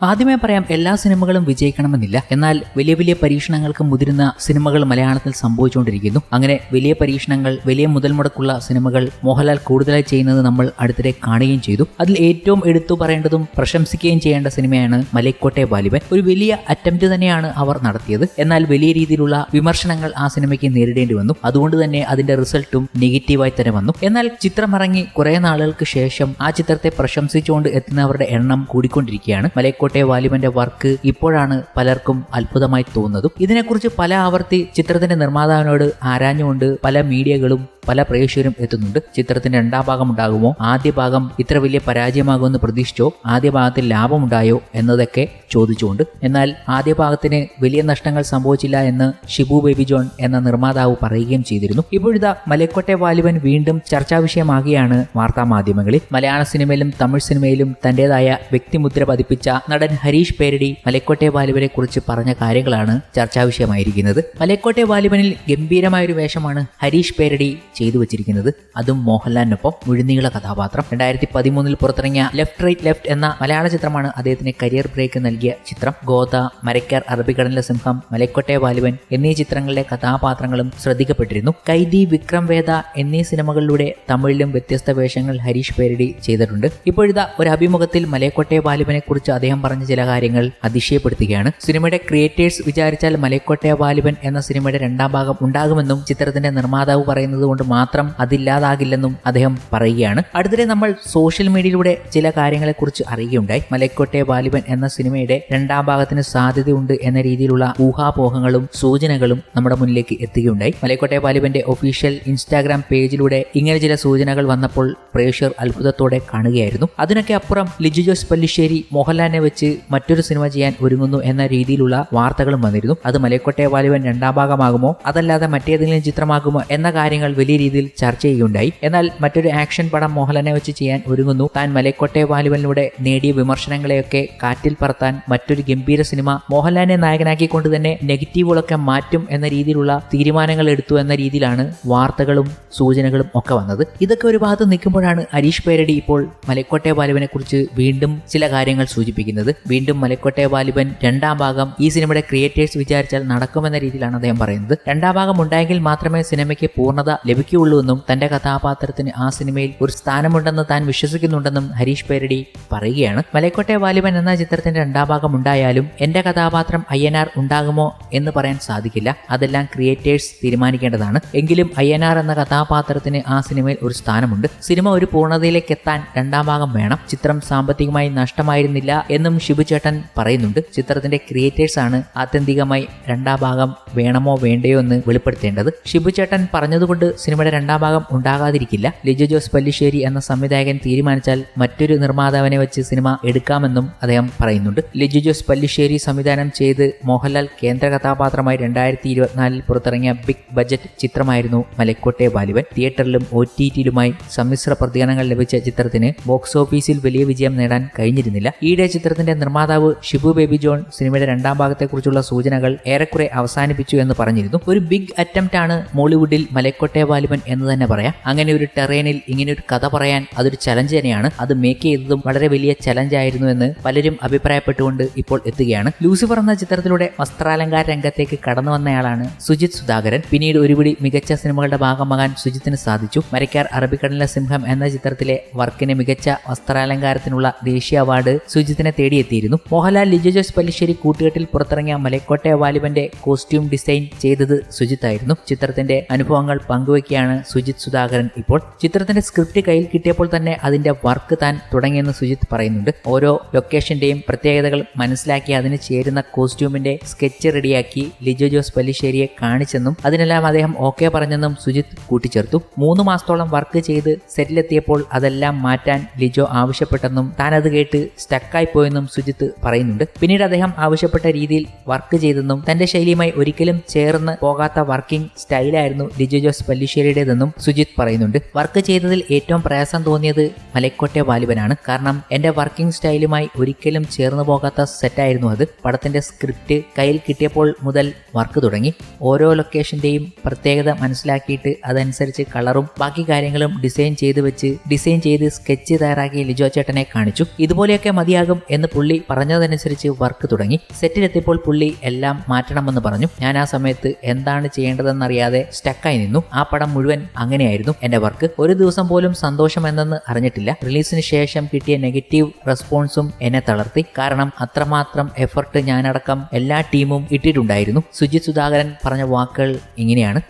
ആദ്യമേ പറയാം, എല്ലാ സിനിമകളും വിജയിക്കണമെന്നില്ല. എന്നാൽ വലിയ വലിയ പരീക്ഷണങ്ങൾക്ക് മുതിരുന്ന സിനിമകൾ മലയാളത്തിൽ സംഭവിച്ചുകൊണ്ടിരിക്കുന്നു. അങ്ങനെ വലിയ പരീക്ഷണങ്ങൾ, വലിയ മുതൽ മുടക്കുള്ള സിനിമകൾ മോഹൻലാൽ കൂടുതലായി ചെയ്യുന്നത് നമ്മൾ അടുത്തിടെ കാണുകയും ചെയ്തു. അതിൽ ഏറ്റവും എടുത്തു പറയേണ്ടതും പ്രശംസിക്കുകയും ചെയ്യേണ്ട സിനിമയാണ് മലൈക്കോട്ടെ വാലിബൻ. ഒരു വലിയ അറ്റംപ്റ്റ് തന്നെയാണ് അവർ നടത്തിയത്. എന്നാൽ വലിയ രീതിയിലുള്ള വിമർശനങ്ങൾ ആ സിനിമയ്ക്ക് നേരിടേണ്ടി വന്നു. അതുകൊണ്ട് തന്നെ അതിന്റെ റിസൾട്ടും നെഗറ്റീവായി തന്നെ വന്നു. എന്നാൽ ചിത്രം ഇറങ്ങി കുറെ നാളുകൾക്ക് ശേഷം ആ ചിത്രത്തെ പ്രശംസിച്ചുകൊണ്ട് എത്തുന്നവരുടെ എണ്ണം കൂടിക്കൊണ്ടിരിക്കുകയാണ്. മലൈക്കോട്ടെ വാലിബന്റെ വർക്ക് ഇപ്പോഴാണ് പലർക്കും അത്ഭുതമായി തോന്നുന്നതും. ഇതിനെക്കുറിച്ച് പല ആവർത്തി ചിത്രത്തിന്റെ നിർമ്മാതാവിനോട് ആരാഞ്ഞുകൊണ്ട് പല മീഡിയകളും പല പ്രേക്ഷകരും എത്തുന്നുണ്ട്. ചിത്രത്തിന്റെ രണ്ടാം ഭാഗം ഉണ്ടാകുമോ, ആദ്യ ഭാഗം ഇത്ര വലിയ പരാജയമാകുമെന്ന് പ്രതീക്ഷിച്ചോ, ആദ്യ ഭാഗത്തിൽ ലാഭമുണ്ടായോ എന്നതൊക്കെ ചോദിച്ചുകൊണ്ട്. എന്നാൽ ആദ്യ ഭാഗത്തിന് വലിയ നഷ്ടങ്ങൾ സംഭവിച്ചില്ല എന്ന് ഷിബു ബേബി ജോൺ എന്ന നിർമ്മാതാവ് പറയുകയും ചെയ്തിരുന്നു. ഇപ്പോഴിതാ മലൈക്കോട്ടെ വാലിബൻ വീണ്ടും ചർച്ചാ വിഷയമാകുകയാണ് വാർത്താ മാധ്യമങ്ങളിൽ. മലയാള സിനിമയിലും തമിഴ് സിനിമയിലും തന്റേതായ വ്യക്തിമുദ്ര പതിപ്പിച്ച നടൻ ഹരീഷ് പേരടി മലൈക്കോട്ടെ വാലിബനെ കുറിച്ച് പറഞ്ഞ കാര്യങ്ങളാണ് ചർച്ചാ വിഷയമായിരിക്കുന്നത്. മലൈക്കോട്ടെ വാലിബനിൽ ഗംഭീരമായൊരു വേഷമാണ് ഹരീഷ് പേരടി ചെയ്തു വെച്ചിരിക്കുന്നത്. അതും മോഹൻലാലിനൊപ്പം മുഴുനീള കഥാപാത്രം. 2013 പുറത്തിറങ്ങിയ ലെഫ്റ്റ് റൈറ്റ് ലെഫ്റ്റ് എന്ന മലയാള ചിത്രമാണ് അദ്ദേഹത്തിന് കരിയർ ബ്രേക്ക് നൽകിയ ചിത്രം. ഗോദ, മരയ്ക്കാർ, അറബിക്കടലിലെ സിംഹം, മലൈക്കോട്ടെ വാലിബൻ എന്നീ ചിത്രങ്ങളിലെ കഥാപാത്രങ്ങളും ശ്രദ്ധിക്കപ്പെട്ടിരുന്നു. കൈദി, വിക്രം വേദ എന്നീ സിനിമകളിലൂടെ തമിഴിലും വ്യത്യസ്ത വേഷങ്ങൾ ഹരീഷ് പേരടി ചെയ്തിട്ടുണ്ട്. ഇപ്പോഴിതാ ഒരു അഭിമുഖത്തിൽ മലൈക്കോട്ടെ വാലിബനെ കുറിച്ച് അദ്ദേഹം പറഞ്ഞ ചില കാര്യങ്ങൾ അതിശയപ്പെടുത്തുകയാണ്. സിനിമയുടെ ക്രിയേറ്റേഴ്സ് വിചാരിച്ചാൽ മലൈക്കോട്ടെ വാലിബൻ എന്ന സിനിമയുടെ രണ്ടാം ഭാഗം ഉണ്ടാകുമെന്നും ചിത്രത്തിന്റെ നിർമ്മാതാവ് പറയുന്നത് കൊണ്ട് മാത്രം അതില്ലാതാകില്ലെന്നും അദ്ദേഹം പറയുകയാണ്. അടുത്തിടെ നമ്മൾ സോഷ്യൽ മീഡിയയിലൂടെ ചില കാര്യങ്ങളെക്കുറിച്ച് അറിയുകയുണ്ടായി. മലൈക്കോട്ടെ വാലിബൻ എന്ന സിനിമയുടെ രണ്ടാം ഭാഗത്തിന് സാധ്യതയുണ്ട് എന്ന രീതിയിലുള്ള ഊഹാപോഹങ്ങളും സൂചനകളും നമ്മുടെ മുന്നിലേക്ക് എത്തുകയുണ്ടായി. മലൈക്കോട്ടെ വാലിബന്റെ ഒഫീഷ്യൽ ഇൻസ്റ്റാഗ്രാം പേജിലൂടെ ഇങ്ങനെ ചില സൂചനകൾ വന്നപ്പോൾ പ്രേക്ഷകർ അത്ഭുതത്തോടെ കാണുകയായിരുന്നു. അതിനൊക്കെ അപ്പുറം ലിജു ജോസ് പല്ലിശ്ശേരി മോഹൻലാലിനെ വെച്ച് മറ്റൊരു സിനിമ ചെയ്യാൻ ഒരുങ്ങുന്നു എന്ന രീതിയിലുള്ള വാർത്തകളും വന്നിരുന്നു. അത് മലൈക്കോട്ടെ വാലിബൻ രണ്ടാം ഭാഗമാകുമോ അതല്ലാതെ മറ്റേതെങ്കിലും ചിത്രമാകുമോ എന്ന കാര്യങ്ങൾ വലിയ രീതിയിൽ ചർച്ച ചെയ്യുകയുണ്ടായി. എന്നാൽ മറ്റൊരു ആക്ഷൻ പടം മോഹൻലാലിനെ വെച്ച് ചെയ്യാൻ ഒരുങ്ങുന്നു. താൻ മലൈക്കോട്ടെ വാലിബനിലൂടെ നേടിയ വിമർശനങ്ങളെയൊക്കെ കാറ്റിൽ പറത്താൻ മറ്റൊരു ഗംഭീര സിനിമ മോഹൻലാലിനെ നായകനാക്കിക്കൊണ്ട് തന്നെ നെഗറ്റീവുകളൊക്കെ മാറ്റും എന്ന രീതിയിലുള്ള തീരുമാനങ്ങൾ എടുത്തു എന്ന രീതിയിലാണ് വാർത്തകളും സൂചനകളും ഒക്കെ വന്നത്. ഇതൊക്കെ ഒരു ഭാഗത്ത് നിൽക്കുമ്പോഴാണ് ഹരീഷ് പേരടി ഇപ്പോൾ മലൈക്കോട്ടെ വാലിബനെ കുറിച്ച് വീണ്ടും ചില കാര്യങ്ങൾ സൂചിപ്പിക്കുന്നത്. വീണ്ടും മലൈക്കോട്ടെ വാലിബൻ രണ്ടാം ഭാഗം ഈ സിനിമയുടെ ക്രിയേറ്റേഴ്സ് വിചാരിച്ചാൽ നടക്കുമെന്ന രീതിയിലാണ് അദ്ദേഹം പറയുന്നത്. രണ്ടാം ഭാഗം ഉണ്ടായെങ്കിൽ മാത്രമേ സിനിമയ്ക്ക് പൂർണ്ണത ലഭിക്കുകയുള്ളൂ എന്നും തന്റെ കഥാപാത്രത്തിന് ആ സിനിമയിൽ ഒരു സ്ഥാനമുണ്ടെന്ന് താൻ വിശ്വസിക്കുന്നുണ്ടെന്നും ഹരീഷ് പേരടി പറയുകയാണ്. മലൈക്കോട്ടെ വാലിബൻ എന്ന ചിത്രത്തിന്റെ രണ്ടാം ഭാഗം ഉണ്ടായാലും എന്റെ കഥാപാത്രം അയ്യനാർ ഉണ്ടാകുമോ എന്ന് പറയാൻ സാധിക്കില്ല. അതെല്ലാം ക്രിയേറ്റേഴ്സ് തീരുമാനിക്കേണ്ടതാണ്. എങ്കിലും അയ്യനാർ എന്ന കഥാപാത്രത്തിന് ആ സിനിമയിൽ ഒരു സ്ഥാനമുണ്ട്. സിനിമ ഒരു പൂർണ്ണതയിലേക്ക് എത്താൻ രണ്ടാം ഭാഗം വേണം. ചിത്രം സാമ്പത്തികമായി നഷ്ടമായിരുന്നില്ല എന്നും ഷിബു ചേട്ടൻ പറയുന്നുണ്ട്. ചിത്രത്തിന്റെ ക്രിയേറ്റേഴ്സ് ആണ് ആത്യന്തികമായി രണ്ടാം ഭാഗം വേണമോ വേണ്ടയോ എന്ന് വെളിപ്പെടുത്തേണ്ടത്. ഷിബു ചേട്ടൻ പറഞ്ഞതുകൊണ്ട് സിനിമയുടെ രണ്ടാം ഭാഗം ഉണ്ടാകാതിരിക്കില്ല. ലിജു ജോസ് പല്ലിശ്ശേരി എന്ന സംവിധായകൻ തീരുമാനിച്ചാൽ മറ്റൊരു നിർമ്മാതാവിനെ വെച്ച് സിനിമ എടുക്കാമെന്നും അദ്ദേഹം പറയുന്നുണ്ട്. ലിജു ജോസ് പല്ലിശ്ശേരി സംവിധാനം ചെയ്ത് മോഹൻലാൽ കേന്ദ്ര കഥാപാത്രമായി 2024 പുറത്തിറങ്ങിയ ബിഗ് ബജറ്റ് ചിത്രമായിരുന്നു മലൈക്കോട്ടെ വാലിബൻ. തിയേറ്ററിലും OTTയിലുമായി സമ്മിശ്ര പ്രതികരണങ്ങൾ ലഭിച്ച ചിത്രത്തിന് ബോക്സ് ഓഫീസിൽ വലിയ വിജയം നേടാൻ കഴിഞ്ഞിരുന്നില്ല. ഈയിടെ ചിത്രത്തിന്റെ നിർമ്മാതാവ് ഷിബു ബേബി ജോൺ സിനിമയുടെ രണ്ടാം ഭാഗത്തെക്കുറിച്ചുള്ള സൂചനകൾ ഏറെക്കുറെ അവസാനിപ്പിച്ചു എന്ന് പറഞ്ഞിരുന്നു. ഒരു ബിഗ് അറ്റംപ്റ്റ് ആണ് മോളിവുഡിൽ മലൈക്കോട്ടെ വാലിബൻ എന്ന് തന്നെ പറയാം. അങ്ങനെ ഒരു ടെറേനിൽ ഇങ്ങനെ ഒരു കഥ പറയാൻ അതൊരു ചലഞ്ച് തന്നെയാണ്. അത് മേക്ക് ചെയ്തതും വളരെ വലിയ ചലഞ്ച് ആയിരുന്നു എന്ന് പലരും അഭിപ്രായപ്പെട്ടുകൊണ്ട് ഇപ്പോൾ എത്തുകയാണ്. ലൂസിഫർ എന്ന ചിത്രത്തിലൂടെ വസ്ത്രാലങ്കാര രംഗത്തേക്ക് കടന്നു വന്നയാളാണ് സുജിത് സുധാകരൻ. പിന്നീട് ഒരുപിടി മികച്ച സിനിമകളുടെ ഭാഗമാകാൻ സുജിത്തിന് സാധിച്ചു. മരയ്ക്കാർ, അറബിക്കടലിലെ സിംഹം എന്ന ചിത്രത്തിലെ വർക്കിന് മികച്ച വസ്ത്രാലങ്കാരത്തിനുള്ള ദേശീയ അവാർഡ് സുജിത്തിനെ തേടിയെത്തിയിരുന്നു. മോഹൻലാൽ, ലിജു ജോസ് പല്ലിശ്ശേരി കൂട്ടുകെട്ടിൽ പുറത്തിറങ്ങിയ മലൈക്കോട്ടെ വാലിബന്റെ കോസ്റ്റ്യൂം ഡിസൈൻ ചെയ്തത് സുജിത്ത് ആയിരുന്നു. ചിത്രത്തിന്റെ അനുഭവങ്ങൾ പങ്കുവയ്ക്കുകയാണ് സുജിത് സുധാകരൻ ഇപ്പോൾ. ചിത്രത്തിന്റെ സ്ക്രിപ്റ്റ് കയ്യിൽ കിട്ടിയപ്പോൾ തന്നെ അതിന്റെ വർക്ക് താൻ തുടങ്ങിയെന്ന് സുജിത്ത് പറയുന്നുണ്ട്. ഓരോ ലൊക്കേഷന്റെയും പ്രത്യേകതകൾ മനസ്സിലാക്കി അതിന് ചേരുന്ന കോസ്റ്റ്യൂമിന്റെ സ്കെച്ച് റെഡിയാക്കി ലിജു ജോസ് പല്ലിശ്ശേരിയെ കാണിച്ചെന്നും അതിനെല്ലാം അദ്ദേഹം ഓക്കെ പറഞ്ഞെന്നും സുജിത്ത് കൂട്ടിച്ചേർത്തു. 3 മാസത്തോളം വർക്ക് ചെയ്ത് സെറ്റിലെത്തിയപ്പോൾ അതെല്ലാം മാറ്റാൻ ലിജോ ആവശ്യപ്പെട്ടെന്നും താൻ അത് കേട്ട് സ്റ്റക്കായി പോയെന്നും സുജിത്ത് പറയുന്നുണ്ട്. പിന്നീട് അദ്ദേഹം ആവശ്യപ്പെട്ട രീതിയിൽ വർക്ക് ചെയ്തെന്നും തന്റെ ശൈലിയുമായി ഒരിക്കലും ചേർന്ന് പോകാത്ത വർക്കിംഗ് സ്റ്റൈലായിരുന്നു ലിജു ജോസ് പല്ലിശ്ശേരിയുടേതെന്നും സുജിത്ത് പറയുന്നുണ്ട്. വർക്ക് ചെയ്തതിൽ ഏറ്റവും പ്രയാസം തോന്നിയത് മലൈക്കോട്ടെ വാലിബനാണ്. കാരണം എന്റെ വർക്കിംഗ് സ്റ്റൈലുമായി ഒരിക്കലും ചേർന്ന് പോകാത്ത സെറ്റായിരുന്നു അത്. പടത്തിന്റെ സ്ക്രിപ്റ്റ് കയ്യിൽ കിട്ടിയപ്പോൾ മുതൽ വർക്ക് തുടങ്ങി. ഓരോ ലൊക്കേഷന്റെയും പ്രത്യേകത മനസ്സിലാക്കിയിട്ട് അതനുസരിച്ച് കളറും ബാക്കി കാര്യങ്ങളും ഡിസൈൻ ചെയ്ത് സ്കെച്ച് തയ്യാറാക്കി ലിജോ ചേട്ടനെ കാണിച്ചു. ഇതുപോലെയൊക്കെ മതിയാകും എന്ന് എന്ന് പുള്ളി പറഞ്ഞതനുസരിച്ച് വർക്ക് തുടങ്ങി. സെറ്റിലെത്തിയപ്പോൾ പുള്ളി എല്ലാം മാറ്റണമെന്ന് പറഞ്ഞു. ഞാൻ ആ സമയത്ത് എന്താണ് ചെയ്യേണ്ടതെന്നറിയാതെ സ്റ്റക്കായി നിന്നു. ആ പടം മുഴുവൻ അങ്ങനെയായിരുന്നു എന്റെ വർക്ക്. ഒരു ദിവസം പോലും സന്തോഷം എന്തെന്ന് അറിഞ്ഞിട്ടില്ല. റിലീസിന് ശേഷം കിട്ടിയ നെഗറ്റീവ് റെസ്പോൺസും എന്നെ തളർത്തി. കാരണം അത്രമാത്രം എഫർട്ട് ഞാനടക്കം എല്ലാ ടീമും ഇട്ടിട്ടുണ്ടായിരുന്നു. സുജിത് സുധാകരൻ പറഞ്ഞ വാക്കുകൾ ഇങ്ങനെയാണ്: